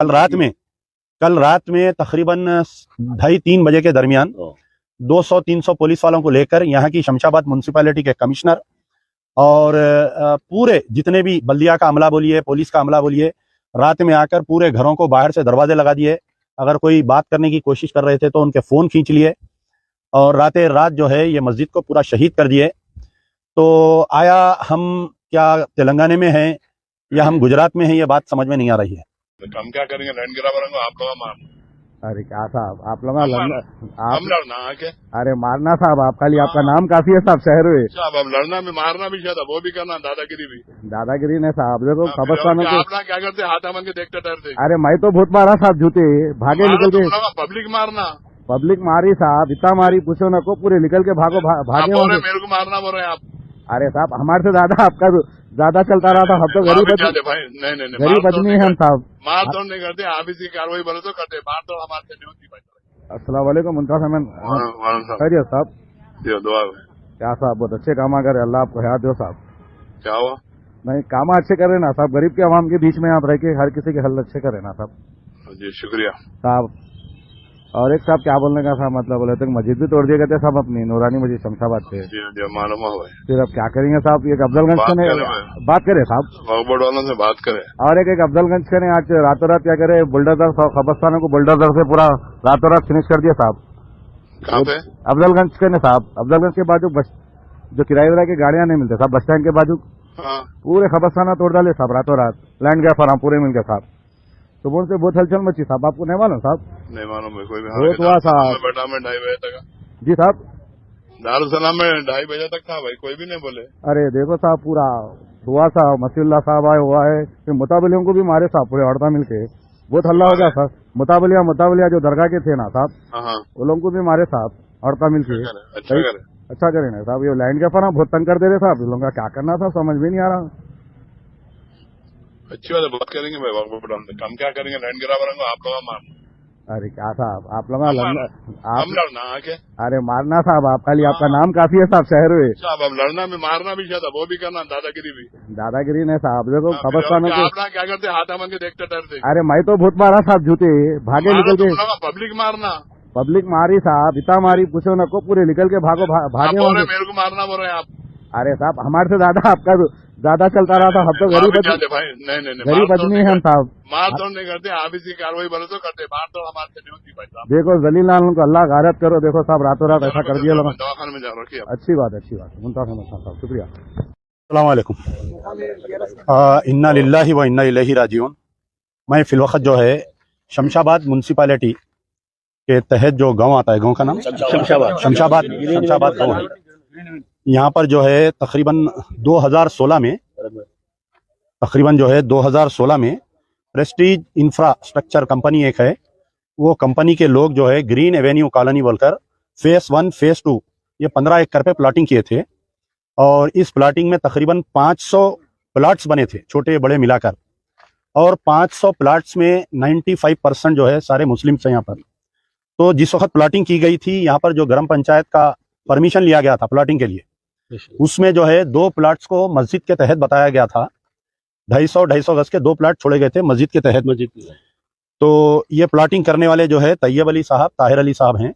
कल रात में तकरीबन 2:30-3 बजे के दरमियान 200-300 पुलिस वालों को लेकर यहाँ की शमशाबाद म्यूनसिपैलिटी के कमिश्नर और पूरे जितने भी बल्दिया का अमला बोलिए, पुलिस का अमला बोलिए, रात में आकर पूरे घरों को बाहर से दरवाजे लगा दिए। अगर कोई बात करने की कोशिश कर रहे थे तो उनके फ़ोन खींच लिए और रातें रात जो है ये मस्जिद को पूरा शहीद कर दिए। तो आया हम क्या तेलंगाना में हैं या हम गुजरात में हैं, ये बात समझ में नहीं आ रही है। हम क्या करेंगे? लैंड गिरावरेंगे आप लोग मारना। अरे क्या साहब आप लोग हम लड़ना आके? अरे मारना साहब, आप खाली आपका नाम काफी है साहब शहर में। साहब अब लड़ना में मारना भी शायद वो भी करना, दादागिरी भी। दादागिरी ने साहब देखो खबरस्तानों के आप क्या करते? हाथ मन के देखते डरते। अरे मैं तो बहुत मारा साहब, जूते भागे निकल के। पब्लिक मारना, पब्लिक मारी साहब, इतना मारी पूछो न को, पूरे निकल के भागो भागे। मेरे को मारना बोल रहे हैं आप? अरे साहब हमारे से ज्यादा आपका ज्यादा चलता रहा था। हम तो गरीब गरीब आदमी है हम साहब। मार तोड़ नहीं करते, आप इसकी कार्रवाई बोले तो करते, मार तोड़ हमारे से नहीं होती भाई। अस्सलाम वालेकुम मुंता साहब। खैरियत साहब? दुआ क्या साहब बहुत अच्छे काम करे, अल्लाह आपको हयात दो साहब। क्या हुआ? नहीं काम अच्छे करे ना साहब, गरीब के आवाम के बीच में आप रह के हर किसी के हल अच्छे करे ना साहब। जी शुक्रिया साहब। और एक साहब क्या बोलने का था मतलब, बोले तो मस्जिद भी तोड़ दिए गए थे साहब अपनी नूरानी मस्जिद शमशाबाद से। मालूम हुआ। फिर अब क्या करेंगे साहब? एक अफजलगंज के ने बात करे साहब, वालों से बात करे। और एक अफजलगंज के ने आज रातों रात क्या करे, बुलडोजर खबरस्तानों को बुलडोजर से पूरा रातों रात फिनिश कर दिया साहब। कहाँ पे? अफजलगंज के ने साहब, अफजलगंज के बाजू जो किराए वाला की गाड़ियां नहीं मिलते साहब, बस स्टैंड के बाजू पूरे खबरस्ताना तोड़ डाले साहब रातों रात। लैंड गया फराम पूरे मिल गए साहब। तो बोल से बहुत हलचल मची साहब, आपको नहीं मालूम साहब? नहीं मालूम है कोई भी। बहुत हुआ साहब। बेटा में 2:30 बजे तक। जी साहब दारुसलाम में 2:30 बजे तक था भाई, कोई भी नहीं बोले। अरे देखो साहब पूरा हुआ साहब, मसीउल्लाह साहब आए हुआ है, फिर मुताबलियों को भी मारे साहब पूरे औरता मिलके। बहुत हल्ला हो गया सर। मुताबलिया जो दरगाह के थे ना साहब, वो लोगों को भी मारे साहब औरता मिलके। अच्छा करे ना साहब, ये लैंड के फरा बहुत तंग कर दे रहे साहब। इन लोगों का क्या करना था समझ भी नहीं आ रहा। अच्छी बात है, बात करेंगे भाई। हम क्या करेंगे? लैंड गिरावरेंगे आप लोग मारना। अरे क्या साहब आप लोग हम लड़ना आके? अरे मारना साहब, आप खाली आपका नाम काफी है साहब शहर में। साहब अब लड़ना में मारना भी शायद वो भी करना, दादागिरी भी। दादागिरी ने साहब देखो खबरस्तानों के क्या करते? हाथ मन के देखते डरते। अरे मैं तो बहुत मारा साहब, जूते भागे निकल के। पब्लिक मारना, पब्लिक मारी साहब, इतना मारी पूछो न को, पूरे निकल के भागो भागे। मेरे को मारना बोल रहे हैं आप? अरे साहब हमारे से ज्यादा आपका ज्यादा चलता रहा था। हम तो गरीब गरीब आदमी है हम साहब। मार तोड़ नहीं करते, आप इसकी कार्रवाई बोले तो करते, मार तोड़ हमारे से नहीं होती भाई साहब। देखो जलील लाल को अल्लाह गारत करो। देखो साहब रातों रात ऐसा कर दिया लोग। दवाखाने में जा रखिए। अच्छी बात मुंता साहब शुक्रिया। अस्सलाम वालेकुम। इन्ना लिल्लाहि व इन्ना इलैहि राजिऊन। मैं फिलवक्त जो है शमशाबाद म्यूनसिपैलिटी के तहत जो गांव आता है, गांव का नाम शमशाबाद गांव है। यहाँ पर जो है तकरीबन 2016 में प्रेस्टीज इंफ्रास्ट्रक्चर कंपनी एक है, वो कंपनी के लोग जो है ग्रीन एवेन्यू कॉलोनी बोलकर फेस 1 फेस 2 ये 15 एकड़ पे प्लाटिंग किए थे। और इस प्लाटिंग में तकरीबन 500 प्लाट्स बने थे छोटे बड़े मिलाकर, और 500 प्लाट्स में 95% जो है सारे मुस्लिम हैं यहाँ पर। तो जिस वक्त प्लाटिंग की गई थी यहाँ पर जो ग्राम पंचायत का परमिशन लिया गया था प्लाटिंग के लिए, उसमें जो है 2 प्लाट्स को मस्जिद के तहत बताया गया था। 250 गज के 2 प्लाट छोड़े गए थे मस्जिद के तहत। तो ये प्लाटिंग करने वाले जो है तैयब अली साहब, ताहिर अली साहब हैं।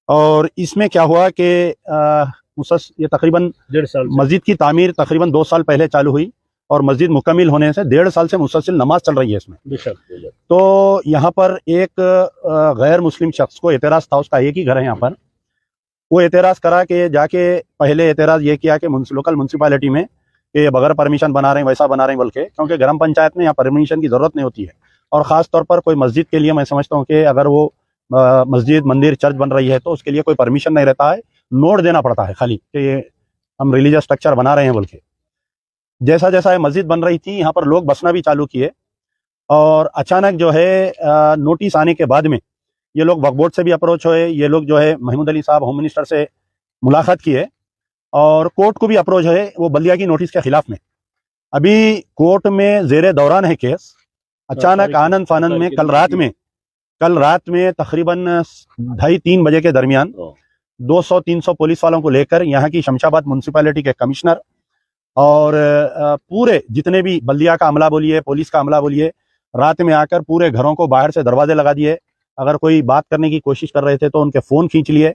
और इसमें क्या हुआ कि ये तकरीबन मस्जिद की तामीर तकरीबन 2 साल पहले चालू हुई और मस्जिद मुकम्मिल होने से 1.5 साल से मुसलसल नमाज चल रही है इसमें। तो यहाँ पर एक गैर मुस्लिम शख्स को एतराज़ था, उसका एक ही घर है यहाँ पर। वो एतराज़ करा कि जाके पहले एतराज़ ये किया कि लोकल म्यूनसिपैलिटी में कि बगैर परमिशन बना रहे हैं, वैसा बना रहे हैं बोल के, क्योंकि ग्राम पंचायत में यहाँ परमिशन की ज़रूरत नहीं होती है। और ख़ास तौर पर कोई मस्जिद के लिए मैं समझता हूँ कि अगर वो मस्जिद मंदिर चर्च बन रही है तो उसके लिए कोई परमिशन नहीं रहता है, नोट देना पड़ता है खाली कि ये हम रिलीजियस स्ट्रक्चर बना रहे हैं बोल के। जैसा जैसा ये मस्जिद बन रही थी यहाँ पर लोग बसना भी चालू किए, और अचानक जो है नोटिस आने के बाद में ये लोग वक्फ बोर्ड से भी अप्रोच हुए। ये लोग जो है महमूद अली साहब होम मिनिस्टर से मुलाकात किए और कोर्ट को भी अप्रोच है वो बल्दिया की नोटिस के खिलाफ में। अभी कोर्ट में जेरे दौरान है केस। अचानक आनंद फानंद में कल रात में तकरीबन 2:30-3 बजे के दरमियान 200-300 पुलिस वालों को लेकर यहाँ की शमशाबाद म्यूनसिपैलिटी के कमिश्नर और पूरे जितने भी बल्दिया का अमला बोलिए, पुलिस का अमला बोलिए, रात में आकर पूरे घरों को बाहर से दरवाजे लगा दिए। अगर कोई बात करने की कोशिश कर रहे थे तो उनके फ़ोन खींच लिए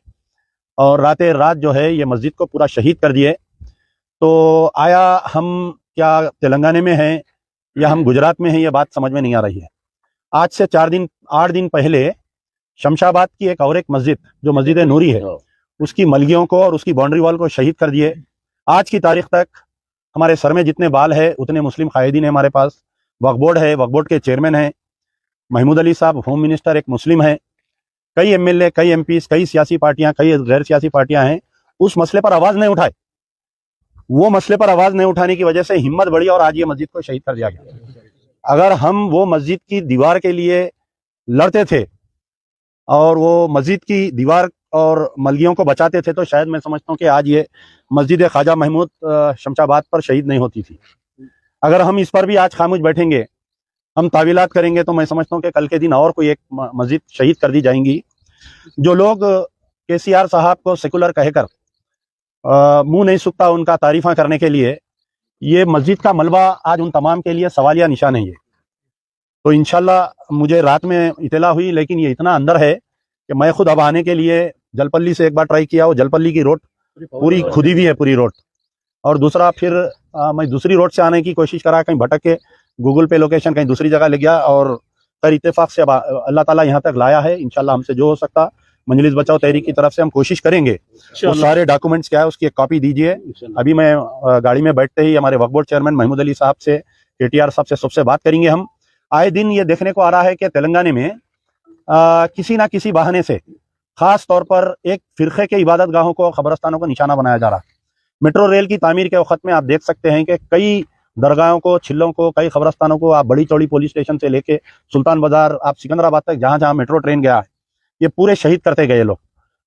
और रातें रात जो है ये मस्जिद को पूरा शहीद कर दिए। तो आया हम क्या तेलंगाना में हैं या हम गुजरात में हैं, ये बात समझ में नहीं आ रही है। आज से 8 दिन पहले शमशाबाद की एक और एक मस्जिद जो मस्जिद नूरी है, उसकी मलगियों को और उसकी बाउंड्री वॉल को शहीद कर दिए। आज की तारीख तक हमारे सर में जितने बाल है उतने मुस्लिम कायदीन है हमारे पास। वक्फ बोर्ड है, वक्फ बोर्ड के चेयरमैन हैं महमूद अली साहब, होम मिनिस्टर एक मुस्लिम है, कई एमएलए, कई एमपीज, कई सियासी पार्टियां, कई गैर सियासी पार्टियां हैं। उस मसले पर आवाज नहीं उठाए। वो मसले पर आवाज नहीं उठाने की वजह से हिम्मत बढ़ी और आज ये मस्जिद को शहीद कर दिया गया। अगर हम वो मस्जिद की दीवार के लिए लड़ते थे और वो मस्जिद की दीवार और मलगियों को बचाते थे तो शायद मैं समझता हूँ कि आज ये मस्जिद ख्वाजा महमूद शमशाबाद पर शहीद नहीं होती थी। अगर हम इस पर भी आज खामोश बैठेंगे, हम तावीलात करेंगे, तो मैं समझता हूँ कि कल के दिन और कोई एक मस्जिद शहीद कर दी जाएंगी। जो लोग केसीआर साहब को सेकुलर कहकर मुंह नहीं सूखता उनका तारीफा करने के लिए, ये मस्जिद का मलबा आज उन तमाम के लिए सवालिया निशान है। ये तो इंशाल्लाह मुझे रात में इतला हुई, लेकिन ये इतना अंदर है कि मैं खुद अब आने के लिए जलपल्ली से एक बार ट्राई किया। वो जलपल्ली की रोड पूरी खुदी हुई है, पूरी रोड। और दूसरा फिर मैं दूसरी रोड से आने की कोशिश करा, कहीं भटक के गूगल पे लोकेशन कहीं दूसरी जगह ले गया और फिर इत्तेफाक से अब अल्लाह ताला यहाँ तक लाया है। इंशाल्लाह हमसे जो हो सकता मंजलिस बचाओ तहरीक की तरफ से हम कोशिश करेंगे। वो सारे डॉक्यूमेंट्स क्या है उसकी एक कॉपी दीजिए। अभी मैं गाड़ी में बैठते ही हमारे वक्फ बोर्ड चेयरमैन महमूद अली साहब से, केटीआर साहब से, सबसे बात करेंगे। हम आए दिन ये देखने को आ रहा है कि तेलंगाना में किसी ना किसी बहाने से खास तौर पर एक फिरके के इबादत गाहों को, खबरस्तानों को निशाना बनाया जा रहा है। मेट्रो रेल की तामीर के वक्त में आप देख सकते हैं कि कई दरगाहों को, छिल्लों को, कई खबरस्तानों को आप बड़ी चौड़ी पुलिस स्टेशन से लेके सुल्तान बाजार, आप सिकंदराबाद तक जहां जहां मेट्रो ट्रेन गया है, ये पूरे शहीद करते गए लोग।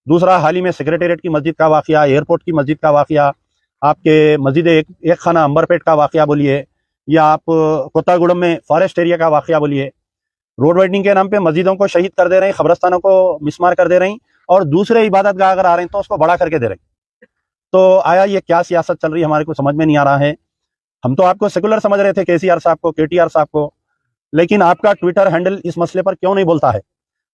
दूसरा, हाल ही में सेक्रेटेरिएट की मस्जिद का वाकया, एयरपोर्ट की मस्जिद का वाकया, आपके मस्जिद एक खाना अंबरपेट का वाकया बोलिए, या आप कोत्तागुड़म में फॉरेस्ट एरिया का वाकया बोलिए। रोड वाइडनिंग के नाम पे मस्जिदों को शहीद कर दे रहे हैं, खबरस्तानों को मिसमार कर दे रहे हैं, और दूसरे इबादत गाह अगर आ रहे हैं तो उसको बड़ा करके दे रहे हैं। तो आया ये क्या सियासत चल रही है, हमारे को समझ में नहीं आ रहा है। हम तो आपको सेकुलर समझ रहे थे, केसीआर साहब को, केटीआर साहब को, लेकिन आपका ट्विटर हैंडल इस मसले पर क्यों नहीं बोलता है?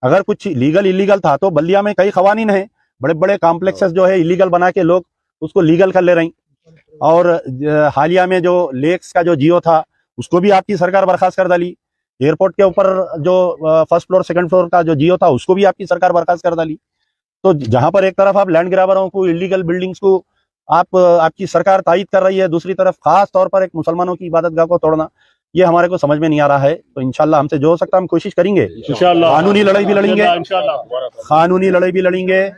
अगर कुछ लीगल इलीगल था तो बल्दिया में कई कवानीन है, बड़े बड़े कॉम्प्लेक्सेस जो है इलीगल बना के लोग उसको लीगल कर ले रहे हैं। और हालिया में जो लेक्स का जो जियो था उसको भी आपकी सरकार बर्खास्त कर डाली। एयरपोर्ट के ऊपर जो फर्स्ट फ्लोर सेकंड फ्लोर का जो जियो था उसको भी आपकी सरकार बर्खास्त कर डाली। तो जहां पर एक तरफ आप लैंड ग्रैबरों को, इलीगल बिल्डिंग्स को आपकी सरकार तायद कर रही है, दूसरी तरफ खास तौर पर एक मुसलमानों की इबादत गाह को तोड़ना, ये हमारे को समझ में नहीं आ रहा है। तो इंशाल्लाह हमसे जो हो सकता हम कोशिश करेंगे। कानूनी लड़ाई भी लड़ेंगे, कानूनी लड़ाई भी लड़ेंगे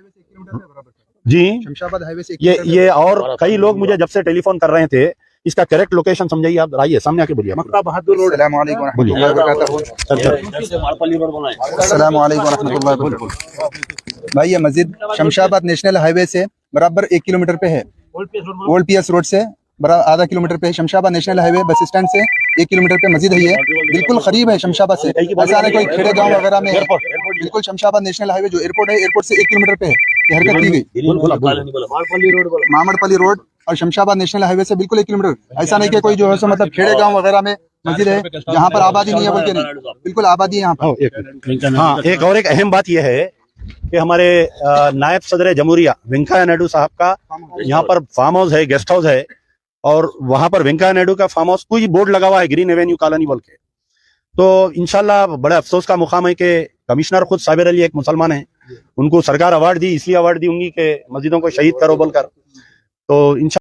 जी। शमशाबाद हाईवे से ये और कई लोग मुझे जब से टेलीफोन कर रहे थे, इसका करेक्ट लोकेशन समझाइए आप, आइए सामने आके बोलिए। मक्का बहादुर रोड। अस्सलाम वालेकुम रहमतुल्लाहि व बरकातहू। अस्सलाम वालेकुम रहमतुल्लाहि व बरकातहू। भाई ये मस्जिद शमशाबाद नेशनल हाईवे से बराबर 1 किलोमीटर पे है। ओल्ड पीएस रोड से बराबर आधा किलोमीटर पे है। Shamshabad national highway bus stand से 1 किलोमीटर पे मस्जिद है। ये बिल्कुल करीब है शमशाबाद से, ऐसा नहीं कोई खेड़े गांव वगैरह में है। बिल्कुल शमशाबाद नेशनल हाईवे जो एयरपोर्ट है, एयरपोर्ट से 1 किलोमीटर पे है। ये हरकत की गई मामड़पल्ली रोड और शमशाबाद नेशनल हाईवे से बिल्कुल 1 किलोमीटर। ऐसा नहीं कि कोई जो है सो मतलब खेड़े गांव वगैरह में मस्जिद है जहाँ पर आबादी नहीं है, बोल के नहीं, बिल्कुल आबादी है यहाँ पर। हाँ, एक और एक अहम बात यह है कि हमारे नायब सदर जमहूरिया वेंकैया नायडू साहब का यहाँ पर फार्म हाउस है, गेस्ट हाउस है, और वहां पर वेंकैया नायडू का फार्म हाउस कोई बोर्ड लगा हुआ है ग्रीन एवेन्यू कॉलोनी बोल के। तो इंशाल्लाह बड़े अफसोस का मुकाम है कि कमिश्नर खुद साबिर अली एक मुसलमान है, उनको सरकार अवार्ड दी, इसलिए अवार्ड दी होंगी कि मस्जिदों को शहीद करो बोलकर। तो इंशाल्लाह